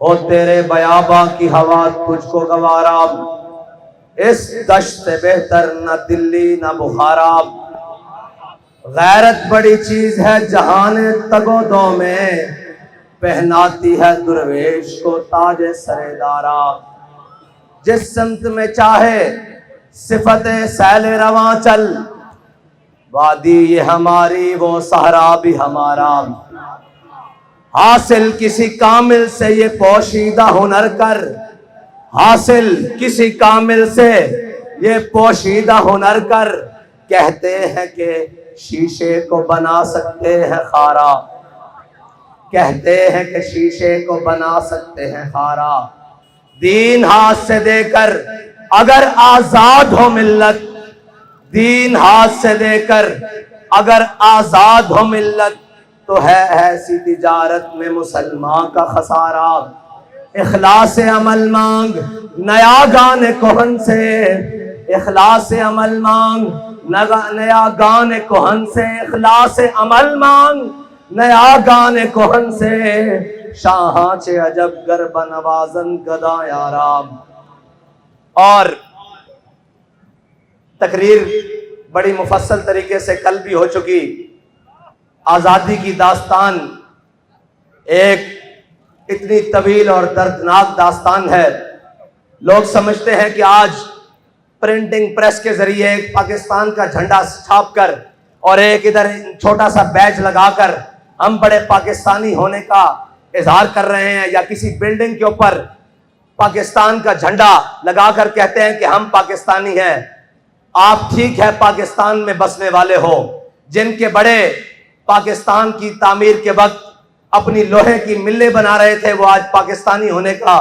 ہو تیرے بیاباں کی ہوا تجھ کو گوارا، اس دشت سے بہتر نہ دلی نہ بخارا۔ غیرت بڑی چیز ہے جہان تگ و دو میں، پہناتی ہے درویش کو تاج سر دارا۔ جس سمت میں چاہے صفت سیل رواں چل، وادی یہ ہماری وہ صحرا بھی ہمارا۔ حاصل کسی کامل سے یہ پوشیدہ ہنر کر، حاصل کسی کامل سے یہ پوشیدہ ہنر کر، کہتے ہیں کہ شیشے کو بنا سکتے ہیں خارا، کہتے ہیں کہ شیشے کو بنا سکتے ہیں خارا۔ دین ہاتھ سے دے کر اگر آزاد ہو ملت، دین ہاتھ سے دے کر اگر آزاد ہو ملت، تو ہے ایسی تجارت میں مسلمان کا خسارہ۔ اخلاص عمل مانگ نیا گان کہن سے، اخلاص عمل مانگ نیا گان کہن سے، اخلاص عمل مانگ نیا گان کہن سے، شاہاں چے عجب گر بنوازن گدا یارام۔ اور تقریر بڑی مفصل طریقے سے کل بھی ہو چکی۔ آزادی کی داستان ایک اتنی طویل اور دردناک داستان ہے۔ لوگ سمجھتے ہیں کہ آج پرنٹنگ پریس کے ذریعے ایک پاکستان کا جھنڈا چھاپ کر اور ایک ادھر چھوٹا سا بیج لگا کر ہم بڑے پاکستانی ہونے کا اظہار کر رہے ہیں، یا کسی بلڈنگ کے اوپر پاکستان کا جھنڈا لگا کر کہتے ہیں کہ ہم پاکستانی ہیں۔ آپ ٹھیک ہے پاکستان میں بسنے والے ہو، جن کے بڑے پاکستان کی تعمیر کے وقت اپنی لوہے کی ملیں بنا رہے تھے، وہ آج پاکستانی ہونے کا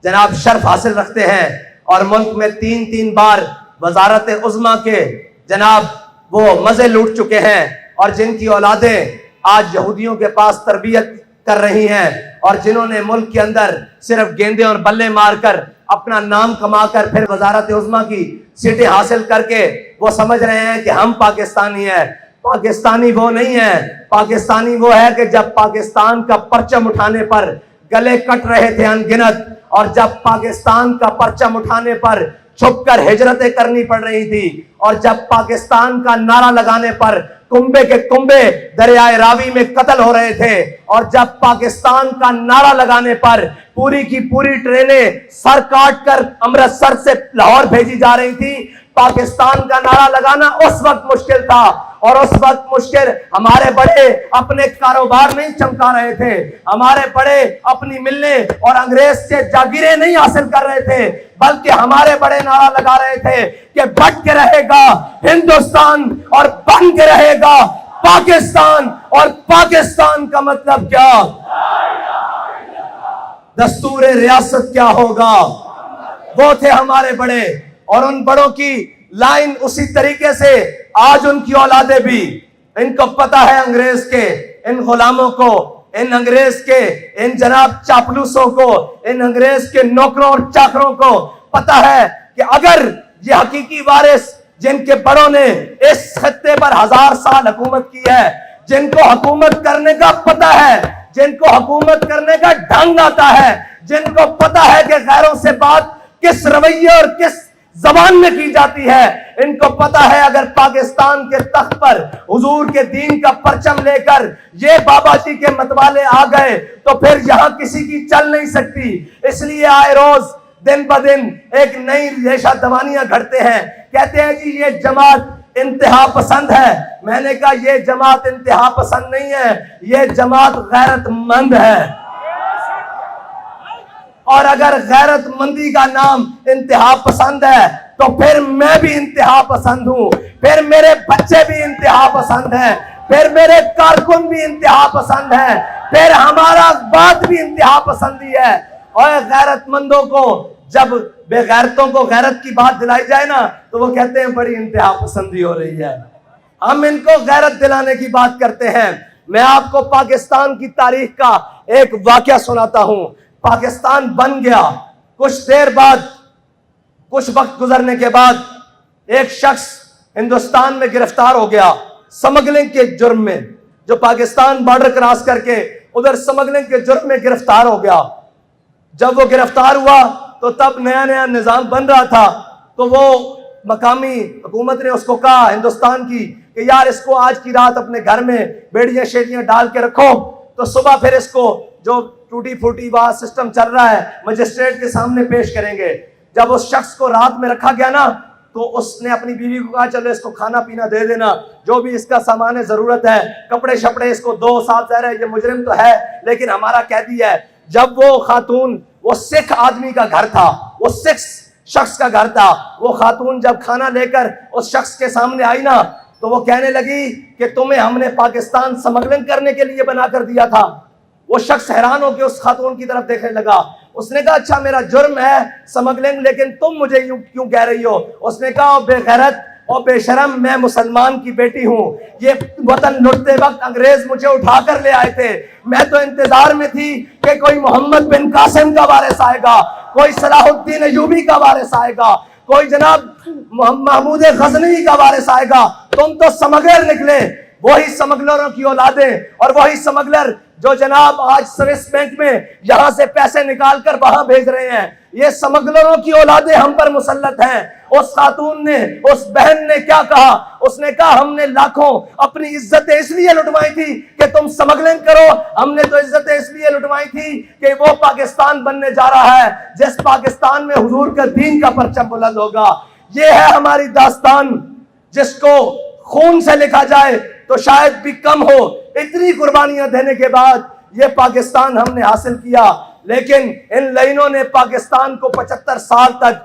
جناب شرف حاصل رکھتے ہیں، اور ملک میں تین بار وزارت عظمیٰ کے جناب وہ مزے لوٹ چکے ہیں، اور جن کی اولادیں آج یہودیوں کے پاس تربیت کر رہی ہیں، اور جنہوں نے ملک کے اندر صرف گیندے اور بلے مار کر اپنا نام کما کر پھر وزارت عظمیٰ کی سیٹیں حاصل کر کے وہ سمجھ رہے ہیں کہ ہم پاکستانی ہیں۔ پاکستانی وہ نہیں ہے، پاکستانی وہ ہے کہ جب پاکستان کا پرچم اٹھانے پر گلے کٹ رہے تھے ان گنت، اور جب پاکستان کا پرچم اٹھانے پر چھپ کر ہجرتیں کرنی پڑ رہی تھی، اور جب پاکستان کا نعرہ لگانے پر کنبے کے کنبے دریائے راوی میں قتل ہو رہے تھے، اور جب پاکستان کا نعرہ لگانے پر پوری کی پوری ٹرینیں سر کاٹ کر امرتسر سے لاہور بھیجی جا رہی تھی، پاکستان کا نعرہ لگانا اس وقت مشکل تھا۔ اور اس وقت مشکل ہمارے بڑے اپنے کاروبار نہیں چمکا رہے تھے، ہمارے بڑے اپنی ملیں اور انگریز سے جاگیریں نہیں حاصل کر رہے تھے، بلکہ ہمارے بڑے نعرہ لگا رہے تھے کہ بٹ کے رہے گا ہندوستان اور بن کے رہے گا پاکستان۔ اور پاکستان کا مطلب کیا؟ دستور ریاست کیا ہوگا؟ وہ تھے ہمارے بڑے، اور ان بڑوں کی لائن اسی طریقے سے آج ان کی اولادیں بھی، ان کو پتہ ہے انگریز کے ان غلاموں کو، ان انگریز کے ان جناب چاپلوسوں کو، ان انگریز کے نوکروں اور چاکروں کو پتہ ہے کہ اگر یہ حقیقی وارث جن کے بڑوں نے اس خطے پر 1000 سال حکومت کی ہے، جن کو حکومت کرنے کا پتہ ہے، جن کو حکومت کرنے کا ڈھنگ آتا ہے، جن کو پتہ ہے کہ غیروں سے بات کس رویے اور کس زبان میں کی جاتی ہے، ان کو پتہ ہے اگر پاکستان کے تخت پر حضور کے دین کا پرچم لے کر یہ بابا جی کے متوالے آ گئے تو پھر یہاں کسی کی چل نہیں سکتی۔ اس لیے آئے روز دن بدن ایک نئی ریشہ دوانیاں گھڑتے ہیں، کہتے ہیں جی یہ جماعت انتہا پسند ہے۔ میں نے کہا یہ جماعت انتہا پسند نہیں ہے، یہ جماعت غیرت مند ہے۔ اور اگر غیرت مندی کا نام انتہا پسند ہے تو پھر میں بھی انتہا پسند ہوں، پھر میرے بچے بھی انتہا پسند ہیں، پھر میرے کارکن بھی انتہا پسند ہیں، پھر ہمارا بات بھی انتہا پسندی ہے۔ اور غیرت مندوں کو جب بے غیرتوں کو غیرت کی بات دلائی جائے نا تو وہ کہتے ہیں بڑی انتہا پسندی ہو رہی ہے۔ ہم ان کو غیرت دلانے کی بات کرتے ہیں۔ میں آپ کو پاکستان کی تاریخ کا ایک واقعہ سناتا ہوں۔ پاکستان بن گیا، کچھ دیر بعد، کچھ وقت گزرنے کے بعد ایک شخص ہندوستان میں گرفتار ہو گیا سمگلنگ کے جرم میں، جو پاکستان بارڈر کراس کر کے ادھر سمگلنگ کے جرم میں گرفتار ہو گیا۔ جب وہ گرفتار ہوا تو تب نیا نیا نظام بن رہا تھا، تو وہ مقامی حکومت نے اس کو کہا ہندوستان کی کہ یار اس کو آج کی رات اپنے گھر میں بیڑیاں شیڑیاں ڈال کے رکھو، تو صبح پھر اس کو جو ٹوٹی پھوٹی وہاں سسٹم چل رہا ہے مجسٹریٹ کے سامنے پیش کریں گے۔ جب اس شخص کو رات میں رکھا گیا نا تو اس نے اپنی بیوی کو کہا چلو اس کو کھانا پینا دے دینا، جو بھی اس کا سامان ضرورت ہے، کپڑے شپڑے اس کو دو، صاف ظاہر ہے یہ مجرم تو ہے لیکن ہمارا قیدی ہے۔ جب وہ خاتون، وہ سکھ آدمی کا گھر تھا، وہ سکھ شخص کا گھر تھا، وہ خاتون جب کھانا لے کر اس شخص کے سامنے آئی نا تو وہ کہنے لگی کہ تمہیں ہم نے پاکستان سمگلنگ کرنے کے لیے بنا کر دیا تھا۔ وہ شخص حیران ہو کے اس خاتون کی طرف دیکھنے لگا، اس نے کہا اچھا میرا جرم ہے سمگلنگ، لیکن تم مجھے یوں کیوں کہہ رہی ہو؟ اس نے کہا بے غیرت اور بے شرم، میں مسلمان کی بیٹی ہوں، یہ وطن لٹتے وقت انگریز مجھے اٹھا کر لے آئے تھے، میں تو انتظار میں تھی کہ کوئی محمد بن قاسم کا وارث آئے گا، کوئی صلاح الدین ایوبی کا وارث آئے گا، کوئی جناب محمود غزنوی کا وارث آئے گا، تم تو سمگلر نکلے۔ وہی سمگلروں کی اولادیں اور وہی سمگلر جو جناب آج سوئس بینک میں یہاں سے پیسے نکال کر وہاں بھیج رہے ہیں، یہ سمگلروں کی اولادیں ہم پر مسلط ہیں۔ اس خاتون نے، اس بہن نے کیا کہا؟ اس نے کہا ہم نے لاکھوں اپنی عزتیں اس لیے لٹوائی تھی کہ تم سمگلنگ کرو، ہم نے تو عزتیں اس لیے لٹوائی تھی کہ وہ پاکستان بننے جا رہا ہے جس پاکستان میں حضور کا دین کا پرچم بلند ہوگا۔ یہ ہے ہماری داستان، جس کو خون سے لکھا جائے تو شاید بھی کم ہو۔ اتنی قربانیاں دینے کے بعد یہ پاکستان ہم نے حاصل کیا، لیکن ان لائنوں نے پاکستان کو 75 سال تک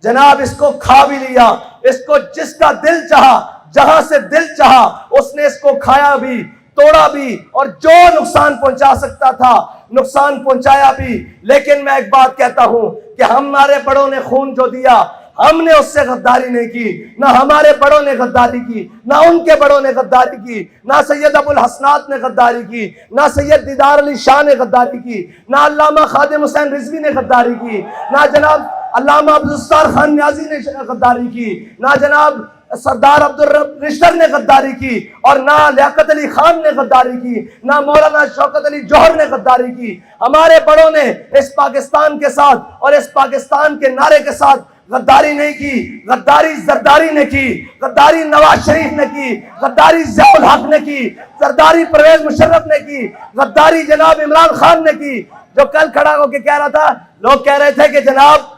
جناب اس کو کھا بھی لیا، اس کو جس کا دل چاہا، جہاں سے دل چاہا اس نے اس کو کھایا بھی، توڑا بھی، اور جو نقصان پہنچا سکتا تھا نقصان پہنچایا بھی۔ لیکن میں ایک بات کہتا ہوں کہ ہمارے بڑوں نے خون جو دیا، ہم نے اس سے غداری نہیں کی، نہ ہمارے بڑوں نے غداری کی، نہ ان کے بڑوں نے غداری کی، نہ سید ابو الحسنات نے غداری کی، نہ سید دیدار علی شاہ نے غداری کی، نہ علامہ خادم حسین رضوی نے غداری کی، نہ جناب علامہ عبدالستار خان نیازی نے غداری کی، نہ جناب سردار عبدالرب رشتر نے غداری کی، اور نہ لیاقت علی خان نے غداری کی، نہ مولانا شوکت علی جوہر نے غداری کی۔ ہمارے بڑوں نے اس پاکستان کے ساتھ اور اس پاکستان کے نعرے کے ساتھ غداری نہیں کی، غداری زرداری نے کی، غداری نواز شریف نے کی، غداری ضیاء الحق نے کی، غداری پرویز مشرف نے کی، غداری جناب عمران خان نے کی، جو کل کھڑا ہو کے کہہ رہا تھا، لوگ کہہ رہے تھے کہ جناب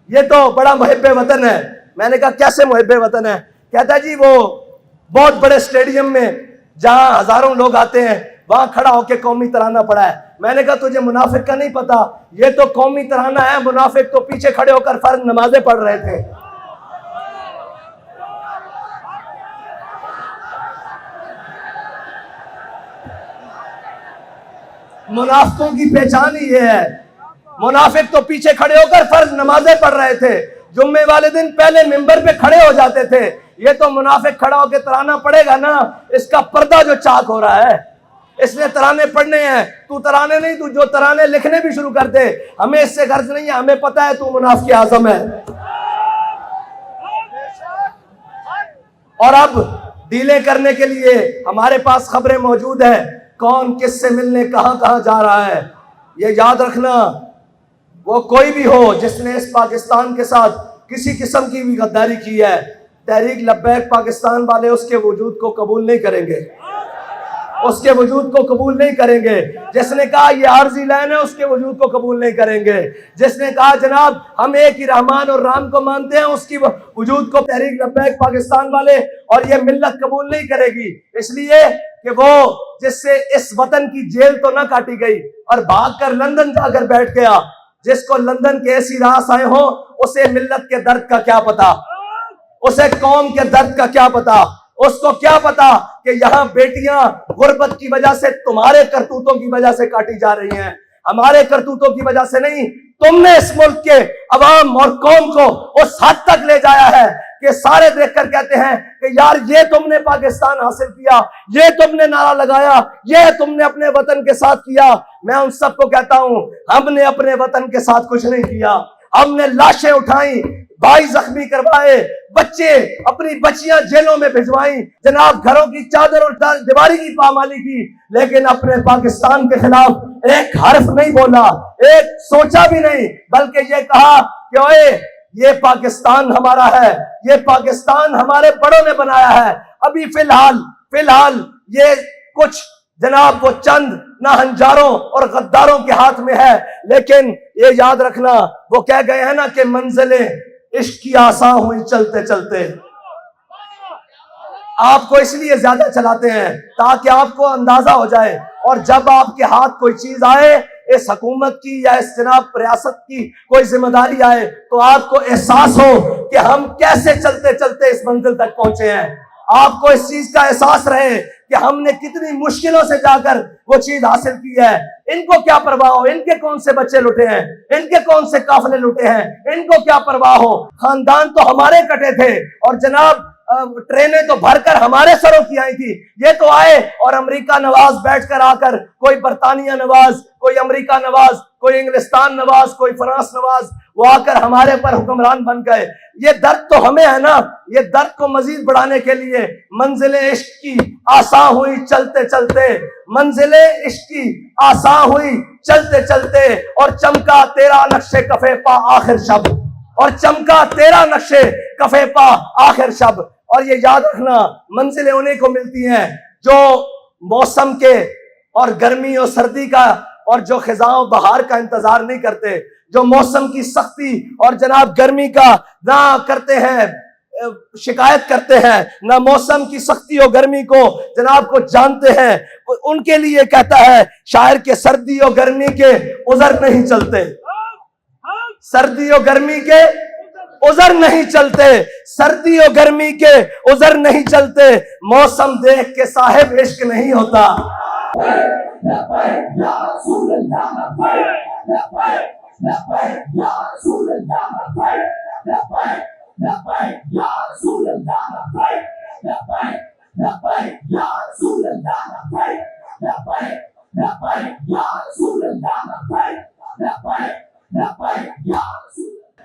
یہ تو بڑا محب وطن ہے۔ میں نے کہا کیسے محب وطن ہے؟ کہتا جی وہ بہت بڑے سٹیڈیم میں جہاں ہزاروں لوگ آتے ہیں وہاں کھڑا ہو کے قومی ترانہ پڑھا ہے۔ میں نے کہا تجھے منافق کا نہیں پتا، یہ تو قومی ترانہ ہے، منافق تو پیچھے کھڑے ہو کر فرض نمازیں پڑھ رہے تھے۔ منافقوں کی پہچان ہی یہ ہے، منافق تو پیچھے کھڑے ہو کر فرض نمازیں پڑھ رہے تھے، جمعے والے دن پہلے ممبر پہ کھڑے ہو جاتے تھے۔ یہ تو منافق کھڑا ہو کے ترانہ پڑھے گا نا، اس کا پردہ جو چاک ہو رہا ہے، اس نے ترانے پڑھنے ہیں، تو ترانے نہیں، تو جو ترانے لکھنے بھی شروع کر دے، ہمیں اس سے غرض نہیں ہے، ہمیں پتہ ہے تو منافق اعظم ہے۔ اور اب ڈیلے کرنے کے لیے ہمارے پاس خبریں موجود ہیں، کون کس سے ملنے کہاں کہاں جا رہا ہے۔ یہ یاد رکھنا، وہ کوئی بھی ہو جس نے اس پاکستان کے ساتھ کسی قسم کی بھی غداری کی ہے، تحریک لبیک پاکستان والے اس کے وجود کو قبول نہیں کریں گے، اس کے وجود کو قبول نہیں کریں گے۔ جس نے کہا یہ عارضی لائن ہے، اس کے وجود کو قبول نہیں کریں گے۔ جس نے کہا جناب ہم ایک ہی رحمان اور رام کو مانتے ہیں، اس کی وجود کو تحریک لبیک پاکستان والے اور یہ ملت قبول نہیں کرے گی، اس لیے کہ وہ جس سے اس وطن کی جیل تو نہ کاٹی گئی اور بھاگ کر لندن جا کر بیٹھ گیا، جس کو لندن کے ایسی راس آئے ہوں، اسے ملت کے درد کا کیا پتا، اسے قوم کے درد کا کیا پتا، اس کو کیا پتا کہ یہاں بیٹیاں غربت کی وجہ سے تمہارے کرتوتوں کی وجہ سے کاٹی جا رہی ہیں، ہمارے کرتوتوں کی وجہ سے نہیں۔ تم نے اس ملک کے عوام اور قوم کو اس حد تک لے جایا ہے کہ سارے دیکھ کر کہتے ہیں کہ یار یہ تم نے پاکستان حاصل کیا، یہ تم نے نعرہ لگایا، یہ تم نے اپنے وطن کے ساتھ کیا۔ میں ان سب کو کہتا ہوں ہم نے اپنے وطن کے ساتھ کچھ نہیں کیا، ہم نے لاشیں اٹھائیں، بھائی زخمی کروائے، بچے اپنی بچیاں جیلوں میں بھجوائیں، جناب گھروں کی چادر اور دیواری کی پامالی کی، لیکن اپنے پاکستان کے خلاف ایک حرف نہیں بولا، ایک سوچا بھی نہیں، بلکہ یہ کہا کہ اوئے یہ پاکستان ہمارا ہے، یہ پاکستان ہمارے بڑوں نے بنایا ہے۔ ابھی فی الحال یہ کچھ جناب وہ چند ناہنجاروں اور غداروں کے ہاتھ میں ہے، لیکن یہ یاد رکھنا وہ کہہ گئے ہیں نا کہ منزلیں عشق کی آسان ہوئی چلتے چلتے۔ آپ کو اس لیے زیادہ چلاتے ہیں تاکہ آپ کو اندازہ ہو جائے، اور جب آپ کے ہاتھ کوئی چیز آئے، اس حکومت کی یا اس جناب ریاست کی کوئی ذمہ داری آئے، تو آپ کو احساس ہو کہ ہم کیسے چلتے چلتے اس منزل تک پہنچے ہیں۔ آپ کو اس چیز کا احساس رہے کہ ہم نے کتنی مشکلوں سے جا کر وہ چیز حاصل کی ہے۔ ان کو کیا پرواہ ہو ان کے کون سے بچے لٹے ہیں، ان کے کون سے قافلے لٹے ہیں، ان کو کیا پرواہ ہو۔ خاندان تو ہمارے کٹے تھے، اور جناب ٹرینیں تو بھر کر ہمارے سروں کی آئی تھی، یہ تو آئے اور امریکہ نواز بیٹھ کر آ کر، کوئی برطانیہ نواز، کوئی امریکہ نواز، کوئی انگلستان نواز، کوئی فرانس نواز، وہ آ کر ہمارے پر حکمران بن گئے۔ یہ درد تو ہمیں ہے نا، یہ درد کو مزید بڑھانے کے لیے منزلیں عشق کی آسان ہوئی چلتے چلتے، منزلیں عشق کی آسان ہوئی چلتے چلتے، اور چمکا تیرا نقش کفے پا آخر شب، اور چمکا تیرا نقش کفے پا آخر شب۔ اور یہ یاد رکھنا منزلیں انہیں کو ملتی ہیں جو موسم کے اور گرمی اور سردی کا اور جو خزاں بہار کا انتظار نہیں کرتے، جو موسم کی سختی اور جناب گرمی کا نہ کرتے ہیں، شکایت کرتے ہیں، نہ موسم کی سختی اور گرمی کو جناب کو جانتے ہیں، ان کے لیے کہتا ہے شاعر کے سردی اور گرمی کے عذر نہیں چلتے، سردی اور گرمی کے عذر نہیں چلتے، سردی اور گرمی کے عذر نہیں چلتے، موسم دیکھ کے صاحب عشق نہیں ہوتا۔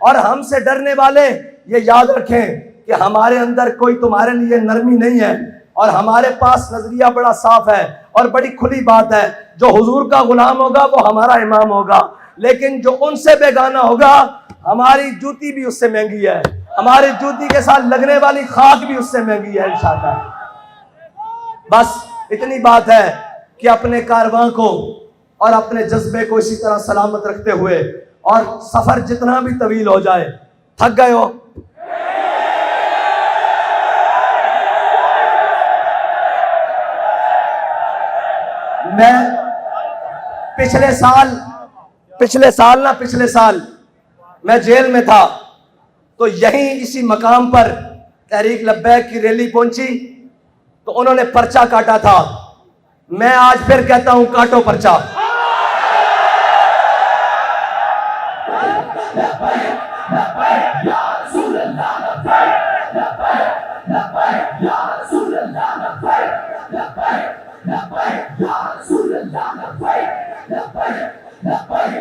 اور ہم سے ڈرنے والے یہ یاد رکھیں کہ ہمارے اندر کوئی تمہارے لیے نرمی نہیں ہے، اور ہمارے پاس نظریہ بڑا صاف ہے اور بڑی کھلی بات ہے۔ جو حضور کا غلام ہوگا وہ ہمارا امام ہوگا، لیکن جو ان سے بیگانہ ہوگا، ہماری جوتی بھی اس سے مہنگی ہے، ہماری جوتی کے ساتھ لگنے والی خاک بھی اس سے مہنگی ہے انشاءاللہ۔ بس اتنی بات ہے کہ اپنے کارواں کو اور اپنے جذبے کو اسی طرح سلامت رکھتے ہوئے، اور سفر جتنا بھی طویل ہو جائے، تھک گئے ہو، میں پچھلے سال میں جیل میں تھا، تو یہیں اسی مقام پر تحریک لبیک کی ریلی پہنچی، تو انہوں نے پرچہ کاٹا تھا۔ میں آج پھر کہتا ہوں کاٹو پرچہ۔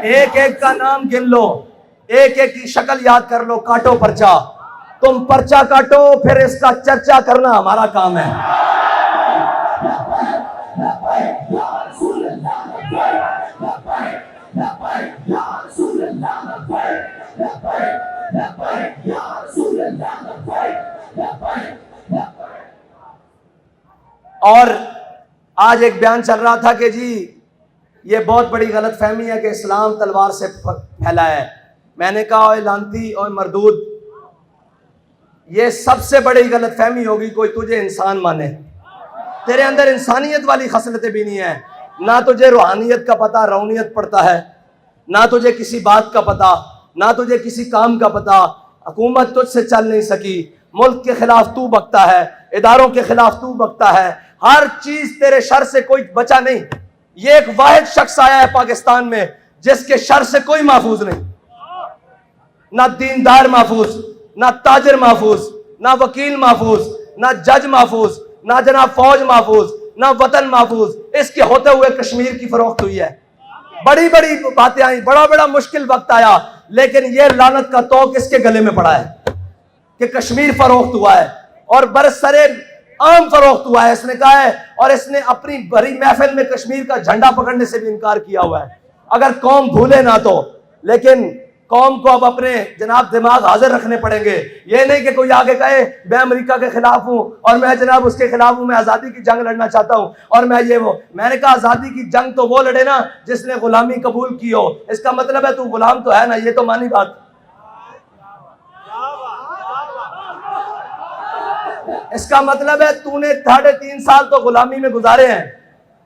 ایک ایک کا نام گن لو، ایک ایک کی شکل یاد کر لو، کاٹو پرچہ۔ تم پرچہ کاٹو، پھر اس کا چرچا کرنا ہمارا کام ہے۔ اور آج ایک بیان چل رہا تھا کہ جی یہ بہت بڑی غلط فہمی ہے کہ اسلام تلوار سے پھیلا ہے۔ میں نے کہا اوے لانتی، اوے مردود، یہ سب سے بڑی غلط فہمی ہوگی کوئی تجھے انسان مانے۔ تیرے اندر انسانیت والی خصلتیں بھی نہیں ہیں، نہ تجھے روحانیت کا پتہ، رونیت پڑتا ہے، نہ تجھے کسی بات کا پتہ، نہ تجھے کسی کام کا پتہ۔ حکومت تجھ سے چل نہیں سکی، ملک کے خلاف تو بکتا ہے، اداروں کے خلاف تو بکتا ہے، ہر چیز تیرے شر سے کوئی بچا نہیں۔ یہ ایک واحد شخص آیا ہے پاکستان میں جس کے شر سے کوئی محفوظ نہیں، نہ دیندار محفوظ، نہ تاجر محفوظ، نہ وکیل محفوظ، نہ جج محفوظ، نہ جناب فوج محفوظ، نہ وطن محفوظ۔ اس کے ہوتے ہوئے کشمیر کی فروخت ہوئی ہے، بڑی بڑی باتیں آئیں، بڑا بڑا مشکل وقت آیا، لیکن یہ لعنت کا توق اس کے گلے میں پڑا ہے کہ کشمیر فروخت ہوا ہے۔ اور برسر عام فروخت ہوا ہے. اس نے کہا ہے اور اس نے اپنی بڑی محفل میں کشمیر کا جھنڈا پکڑنے سے بھی انکار کیا ہوا ہے. اگر قوم بھولے نہ تو، لیکن قوم کو اب اپنے جناب دماغ حاضر رکھنے پڑیں گے. یہ نہیں کہ کوئی آگے کہے میں امریکہ کے خلاف ہوں اور میں جناب اس کے خلاف ہوں، میں آزادی کی جنگ لڑنا چاہتا ہوں اور میں یہ وہ. میں نے کہا آزادی کی جنگ تو وہ لڑے نا جس نے غلامی قبول کی ہو. اس کا مطلب ہے تو غلام تو ہے نا، یہ تو مانی بات. اس کا مطلب ہے تو نے 3.5 سال تو غلامی میں گزارے ہیں.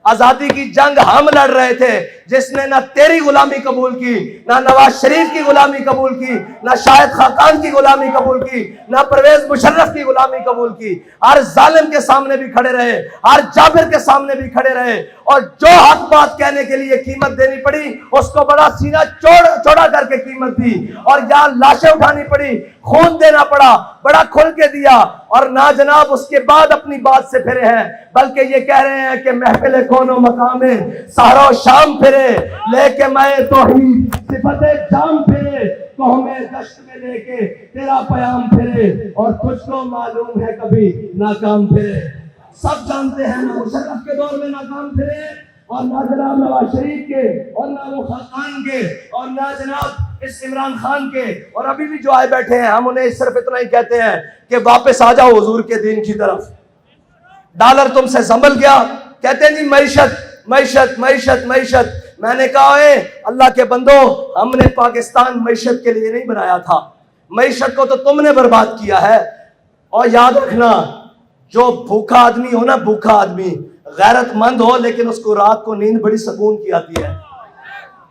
آزادی کی جنگ ہم لڑ رہے تھے، جس نے نہ تیری غلامی قبول کی، نہ نواز شریف کی غلامی قبول کی، نہ شاہد خاقان کی غلامی قبول کی، نہ پرویز مشرف کی غلامی قبول کی. ہر ظالم کے سامنے بھی کھڑے رہے، ہر جابر کے سامنے بھی کھڑے رہے، اور جو حق بات کہنے کے لیے قیمت دینی پڑی اس کو بڑا سینہ چوڑا کر کے قیمت دی، اور جہاں لاشیں اٹھانی پڑی، خون دینا پڑا، بڑا کھل کے دیا. اور نہ جناب اس کے بعد اپنی بات سے پھرے ہیں، بلکہ یہ کہہ رہے ہیں کہ محفل کون و مقام سحر و شام پھرے، لے کے میں توحید صفت جام پھرے، قوم دشت میں لے کے تیرا پیام پھرے، اور تجھ کو معلوم ہے کبھی ناکام پھرے. سب جانتے ہیں نہ مشرف کے دور میں ناکام پھرے، اور نہ جناب نواز شریف کے، اور نہ وہ خاقان کے، اور نہ جناب اس عمران خان کے، اور ابھی بھی جو آئے بیٹھے ہیں ہم انہیں صرف اتنا ہی کہتے ہیں کہ واپس آ جاؤ حضور کے دین کی طرف. ڈالر تم سے سنبھل گیا، کہتے ہیں جی معیشت معیشت معیشت معیشت. میں نے کہا اے اللہ کے بندو، ہم نے پاکستان معیشت کے لیے نہیں بنایا تھا، معیشت کو تو تم نے برباد کیا ہے. اور یاد رکھنا، جو بھوکا آدمی ہو نا، بھوکا آدمی غیرت مند ہو لیکن اس کو رات کو نیند بڑی سکون کی آتی ہے،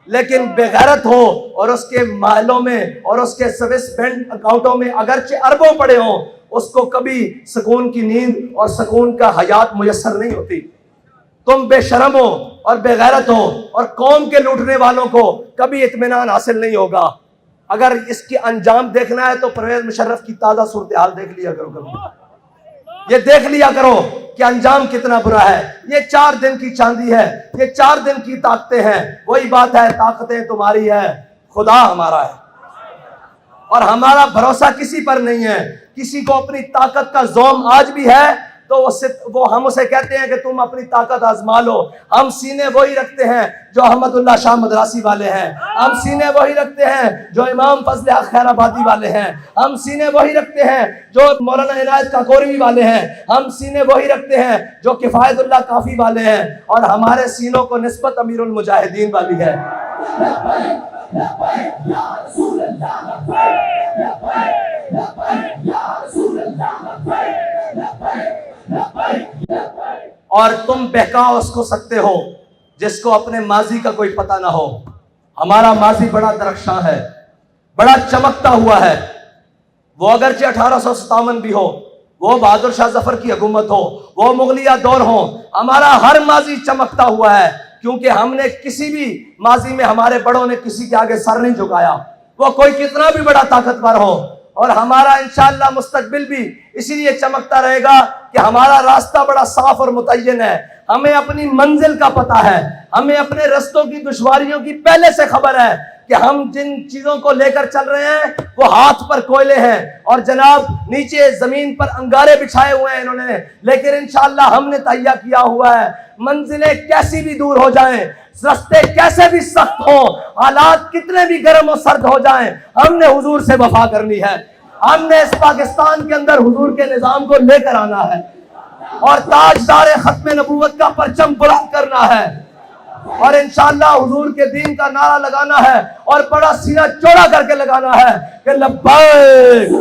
لیکن بے غیرت ہو اور اس کے محلوں میں اور اس کے سوئس بینک اکاؤنٹوں میں اگرچہ اربوں پڑے ہوں، اس کو کبھی سکون کی نیند اور سکون کا حیات میسر نہیں ہوتی. تم بے شرم ہو اور بے غیرت ہو، اور قوم کے لوٹنے والوں کو کبھی اطمینان حاصل نہیں ہوگا. اگر اس کی انجام دیکھنا ہے تو پرویز مشرف کی تازہ صورتحال دیکھ لیا کرو کبھی. یہ دیکھ لیا کرو کہ انجام کتنا برا ہے. یہ 4 دن کی چاندی ہے، یہ 4 دن کی طاقتیں ہیں. وہی بات ہے، طاقتیں تمہاری ہے، خدا ہمارا ہے، اور ہمارا بھروسہ کسی پر نہیں ہے. کسی کو اپنی طاقت کا زوم آج بھی ہے تو وہ ہم اسے کہتے ہیں کہ تم اپنی طاقت آزما لو. ہم سینے وہی رکھتے ہیں جو احمد اللہ شاہ مدراسی والے ہیں، ہم سینے وہی رکھتے ہیں جو امام فضل حق خیر آبادی والے ہیں، ہم سینے وہی رکھتے ہیں جو مولانا عنایت کاکوروی والے ہیں، ہم سینے وہی رکھتے ہیں جو کفایت اللہ کافی والے ہیں، اور ہمارے سینوں کو نسبت امیر المجاہدین والی ہے. اور تم بہکا اس کو سکتے ہو جس کو اپنے ماضی کا کوئی پتہ نہ ہو. ہمارا ماضی بڑا درخشاں ہے، بڑا چمکتا ہوا ہے. وہ اگرچہ 1857 بھی ہو، وہ بہادر شاہ ظفر کی حکومت ہو، وہ مغلیہ دور ہو، ہمارا ہر ماضی چمکتا ہوا ہے، کیونکہ ہم نے کسی بھی ماضی میں ہمارے بڑوں نے کسی کے آگے سر نہیں جھکایا. وہ کوئی کتنا بھی بڑا طاقتور ہو، اور ہمارا انشاءاللہ مستقبل بھی اسی لیے چمکتا رہے گا کہ ہمارا راستہ بڑا صاف اور متعین ہے. ہمیں اپنی منزل کا پتہ ہے، ہمیں اپنے رستوں کی دشواریوں کی پہلے سے خبر ہے کہ ہم جن چیزوں کو لے کر چل رہے ہیں وہ ہاتھ پر کوئلے ہیں، اور جناب نیچے زمین پر انگارے بچھائے ہوئے ہیں انہوں نے، لیکن انشاءاللہ ہم نے تہیہ کیا ہوا ہے. منزلیں کیسی بھی دور ہو جائیں، رستے کیسے بھی سخت ہوں، حالات کتنے بھی گرم و سرد ہو جائیں، ہم نے حضور سے وفا کرنی ہے. ہم نے اس پاکستان کے اندر حضور کے نظام کو لے کر آنا ہے، اور تاجدار ختم نبوت کا پرچم بلند کرنا ہے، اور انشاءاللہ حضور کے دین کا نعرہ لگانا ہے، اور بڑا سینہ چوڑا کر کے لگانا ہے کہ لبیک.